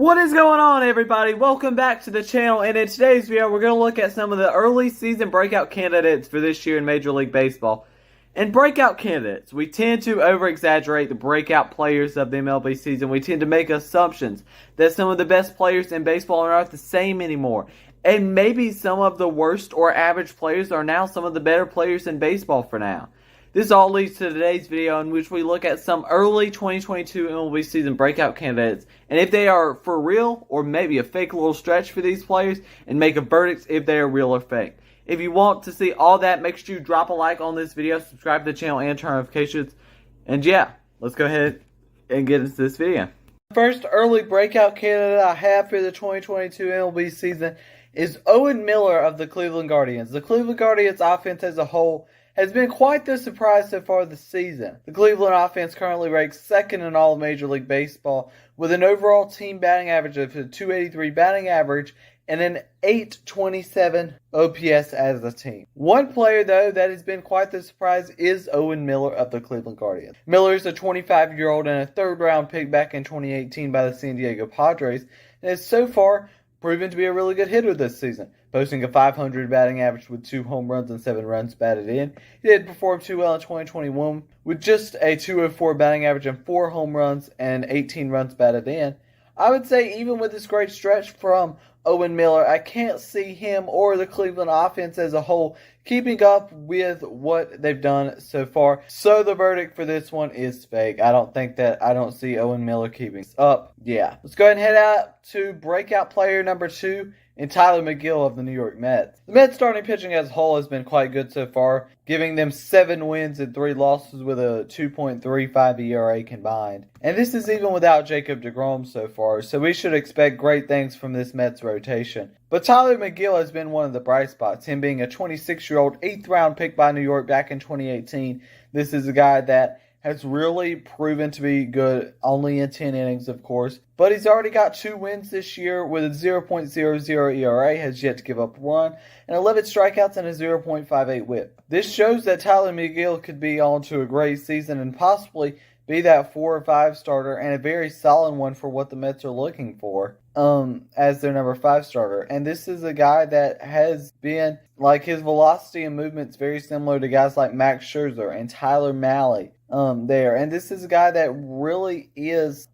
What is going on, everybody? Welcome back to the channel, and in today's video we're going to look at some of the early season breakout candidates for this year in Major League Baseball. And breakout candidates, we tend to over-exaggerate the breakout players of the MLB season. We tend to make assumptions that some of the best players in baseball are not the same anymore. And maybe some of the worst or average players are now some of the better players in baseball for now. This all leads to today's video, in which we look at some early 2022 MLB season breakout candidates and if they are for real or maybe a fake little stretch for these players, and make a verdict if they are real or fake. If you want to see all that, make sure you drop a like on this video, subscribe to the channel, and turn on notifications. And yeah, let's go ahead and get into this video. The first early breakout candidate I have for the 2022 MLB season is Owen Miller of the Cleveland Guardians. The Cleveland Guardians offense as a whole has been quite the surprise so far this season. The Cleveland offense currently ranks second in all of Major League Baseball with an overall team batting average of a .283 batting average and an .827 OPS as a team. One player, though, that has been quite the surprise is Owen Miller of the Cleveland Guardians. Miller is a 25-year-old and a third-round pick back in 2018 by the San Diego Padres, and has so far proven to be a really good hitter this season, posting a .500 batting average with 2 home runs and 7 runs batted in. He did perform too well in 2021 with just a .204 batting average and 4 home runs and 18 runs batted in. I would say even with this great stretch from Owen Miller, I can't see him or the Cleveland offense as a whole keeping up with what they've done so far. So the verdict for this one is fake. I don't see Owen Miller keeping up. Yeah. Let's go ahead and head out to breakout player number 2 and Tyler McGill of the New York Mets. The Mets starting pitching as a whole has been quite good so far, giving them 7 wins and 3 losses with a 2.35 ERA combined. And this is even without Jacob deGrom so far, so we should expect great things from this Mets rotation. But Tyler McGill has been one of the bright spots, him being a 26-year-old 8th round pick by New York back in 2018. This is a guy that has really proven to be good, only in 10 innings, of course. But he's already got 2 wins this year with a 0.00 ERA, has yet to give up a run, and 11 strikeouts and a 0.58 whip. This shows that Tyler McGill could be on to a great season and possibly be that 4 or 5 starter, and a very solid one for what the Mets are looking for as their number 5 starter. And this is a guy that has been, like, his velocity and movement's very similar to guys like Max Scherzer and Tyler Mahle. And this is a guy that really is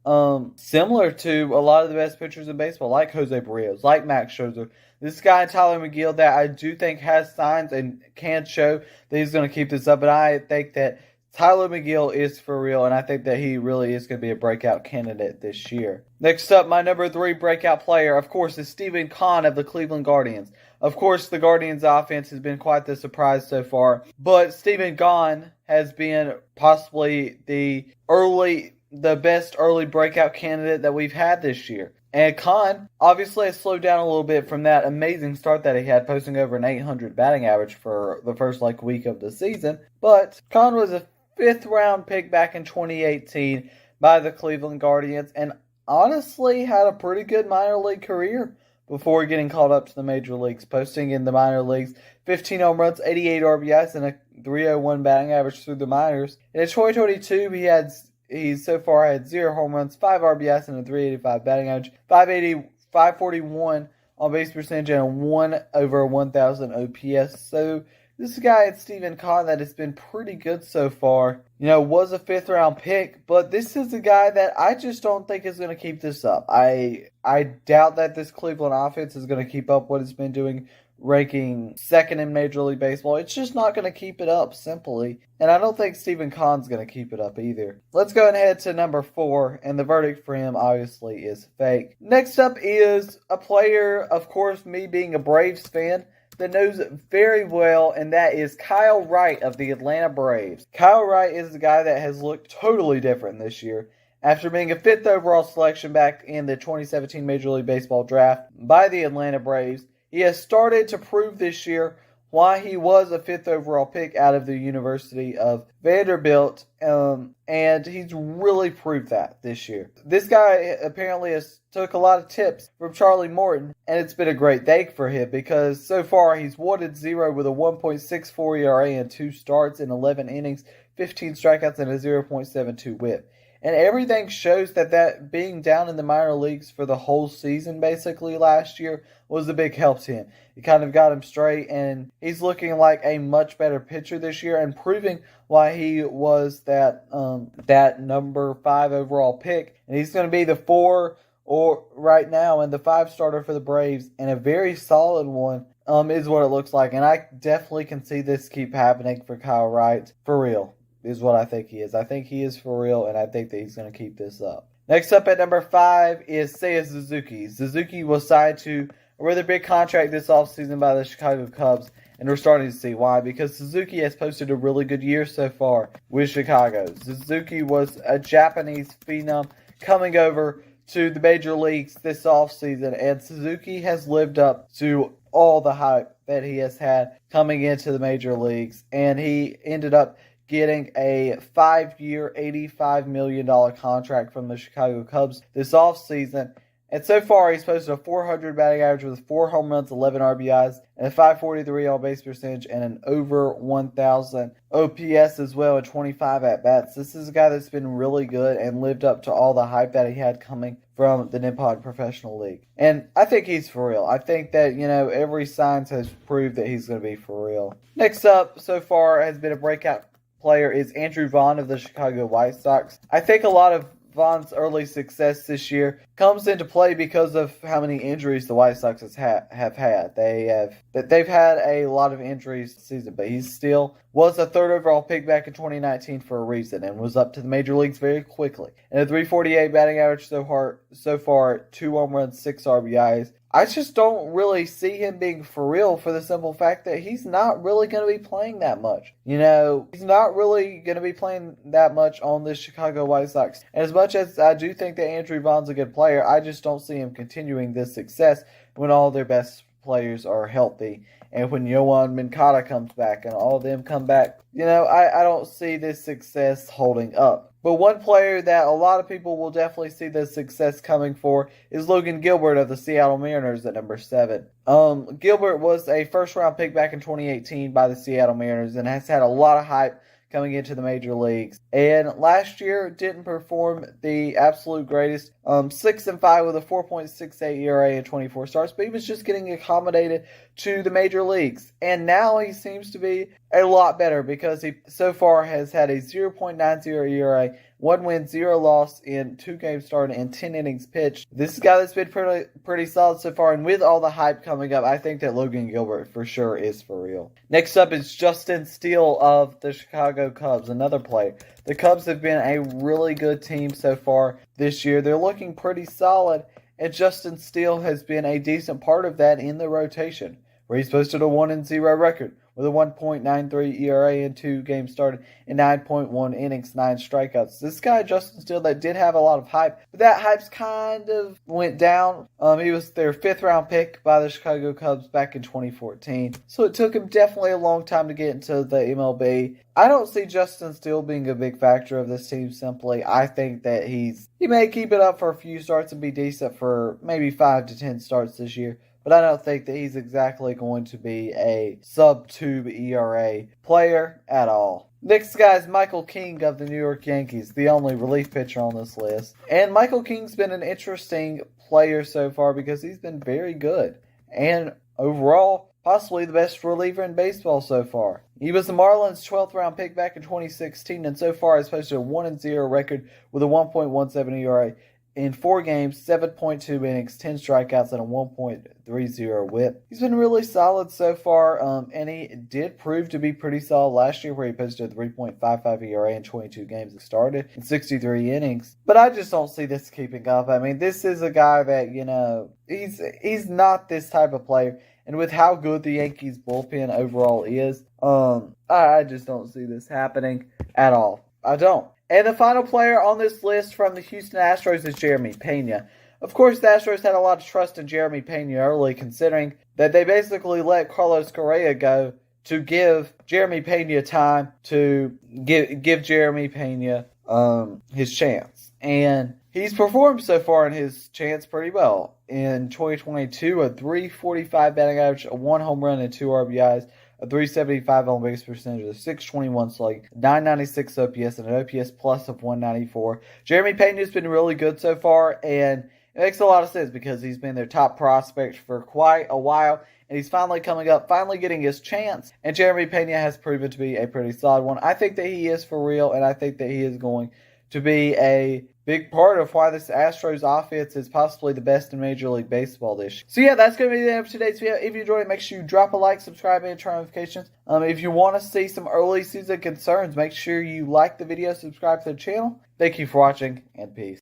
similar to a lot of the best pitchers in baseball, like Jose Barrios, like Max Scherzer. This guy, Tyler McGill, that I do think has signs and can show that he's going to keep this up. But I think that Tyler McGill is for real, and I think that he really is going to be a breakout candidate this year. Next up, my number 3 breakout player, of course, is Stephen Kahn of the Cleveland Guardians. Of course, the Guardians' offense has been quite the surprise so far, but Stephen Kahn has been possibly the best early breakout candidate that we've had this year. And Kahn obviously has slowed down a little bit from that amazing start that he had, posting over an .800 batting average for the first week of the season. But Kahn was a 5th round pick back in 2018 by the Cleveland Guardians, and honestly had a pretty good minor league career before getting called up to the major leagues, posting in the minor leagues 15 home runs, 88 RBIs, and a .301 batting average through the minors. In 2022, he's so far had 0 home runs, 5 RBIs, and a .385 batting average, 541 on base percentage, and a 1 over 1,000 OPS. So this guy, Stephen Kahn, that has been pretty good so far. Was a 5th round pick, but this is a guy that I just don't think is going to keep this up. I doubt that this Cleveland offense is going to keep up what it's been doing, ranking 2nd in Major League Baseball. It's just not going to keep it up, simply. And I don't think Stephen Kahn's going to keep it up either. Let's go ahead to number 4, and the verdict for him obviously is fake. Next up is a player, of course, me being a Braves fan, that knows very well, and that is Kyle Wright of the Atlanta Braves. Kyle Wright is the guy that has looked totally different this year. After being a 5th overall selection back in the 2017 Major League Baseball draft by the Atlanta Braves, he has started to prove this year why he was a 5th overall pick out of the University of Vanderbilt, and he's really proved that this year. This guy apparently has took a lot of tips from Charlie Morton, and it's been a great day for him because so far he's 1-0 with a 1.64 ERA in 2 starts in 11 innings, 15 strikeouts, and a 0.72 whip. And everything shows that being down in the minor leagues for the whole season basically last year was a big help to him. It kind of got him straight, and he's looking like a much better pitcher this year and proving why he was that number 5 overall pick. And he's going to be the 4 or right now and the 5 starter for the Braves, and a very solid one is what it looks like. And I definitely can see this keep happening for Kyle Wright. For real is what I think he is. I think he is for real, and I think that he's going to keep this up. Next up at number 5 is Seiya Suzuki. Suzuki was signed to a rather big contract this offseason by the Chicago Cubs, and we're starting to see why, because Suzuki has posted a really good year so far with Chicago. Suzuki was a Japanese phenom coming over to the major leagues this offseason, and Suzuki has lived up to all the hype that he has had coming into the major leagues, and he ended up getting a 5-year, $85 million contract from the Chicago Cubs this offseason. And so far, he's posted a .400 batting average with 4 home runs, 11 RBIs, and a .543 on-base percentage, and an over 1,000 OPS as well, and 25 at-bats. This is a guy that's been really good and lived up to all the hype that he had coming from the Nippon Professional League. And I think he's for real. I think that, every sign has proved that he's going to be for real. Next up, so far, has been a breakout player is Andrew Vaughn of the Chicago White Sox. I think a lot of Vaughn's early success this year comes into play because of how many injuries the White Sox have had. They've had a lot of injuries this season, but he still was a 3rd overall pick back in 2019 for a reason, and was up to the major leagues very quickly. And a .348 batting average so far, 2 home runs, 6 RBIs. I just don't really see him being for real, for the simple fact that he's not really going to be playing that much. He's not really going to be playing that much on the Chicago White Sox. And as much as I do think that Andrew Vaughn's a good player, I just don't see him continuing this success when all their best players are healthy. And when Yohan Moncada comes back and all of them come back, I don't see this success holding up. But one player that a lot of people will definitely see the success coming for is Logan Gilbert of the Seattle Mariners at number 7. Gilbert was a first-round pick back in 2018 by the Seattle Mariners and has had a lot of hype coming into the major leagues. And last year didn't perform the absolute greatest. 6-5 with a 4.68 ERA in 24 starts, but he was just getting accommodated to the major leagues. And now he seems to be a lot better because he so far has had a 0.90 ERA, 1 win, 0 loss in 2 games started and 10 innings pitched. This is a guy that's been pretty solid so far, and with all the hype coming up, I think that Logan Gilbert for sure is for real. Next up is Justin Steele of the Chicago Cubs, another player. The Cubs have been a really good team so far this year. They're looking pretty solid, and Justin Steele has been a decent part of that in the rotation, where he's posted a 1-0 record with a 1.93 ERA in 2 games started and 9.1 innings, 9 strikeouts. This guy, Justin Steele, that did have a lot of hype, but that hype's kind of went down. He was their 5th-round pick by the Chicago Cubs back in 2014, so it took him definitely a long time to get into the MLB. I don't see Justin Steele being a big factor of this team simply. I think that he may keep it up for a few starts and be decent for maybe 5 to 10 starts this year. But I don't think that he's exactly going to be a sub-2 ERA player at all. Next guy is Michael King of the New York Yankees, the only relief pitcher on this list. And Michael King's been an interesting player so far because he's been very good. And overall, possibly the best reliever in baseball so far. He was the Marlins' 12th round pick back in 2016 and so far has posted a 1-0 record with a 1.17 ERA. In 4 games, 7.2 innings, 10 strikeouts, and a 1.30 whip. He's been really solid so far, and he did prove to be pretty solid last year where he posted a 3.55 ERA in 22 games that started in 63 innings. But I just don't see this keeping up. I mean, this is a guy that, he's not this type of player. And with how good the Yankees bullpen overall is, I just don't see this happening at all. I don't. And the final player on this list from the Houston Astros is Jeremy Pena. Of course, the Astros had a lot of trust in Jeremy Pena early, considering that they basically let Carlos Correa go to give Jeremy Pena time to give Jeremy Pena his chance. And he's performed so far in his chance pretty well. In 2022, a .345 batting average, a 1 home run and 2 RBIs, a 375 on base percentage, a 621 slate, 996 OPS, and an OPS plus of 194. Jeremy Pena's been really good so far, and it makes a lot of sense because he's been their top prospect for quite a while, and he's finally coming up, finally getting his chance, and Jeremy Pena has proven to be a pretty solid one. I think that he is for real, and I think that he is going to be a big part of why this Astros offense is possibly the best in Major League Baseball this year. So yeah, that's going to be the end of today's video. If you enjoyed it, make sure you drop a like, subscribe, and turn notifications. If you want to see some early season concerns, make sure you like the video, subscribe to the channel. Thank you for watching, and peace.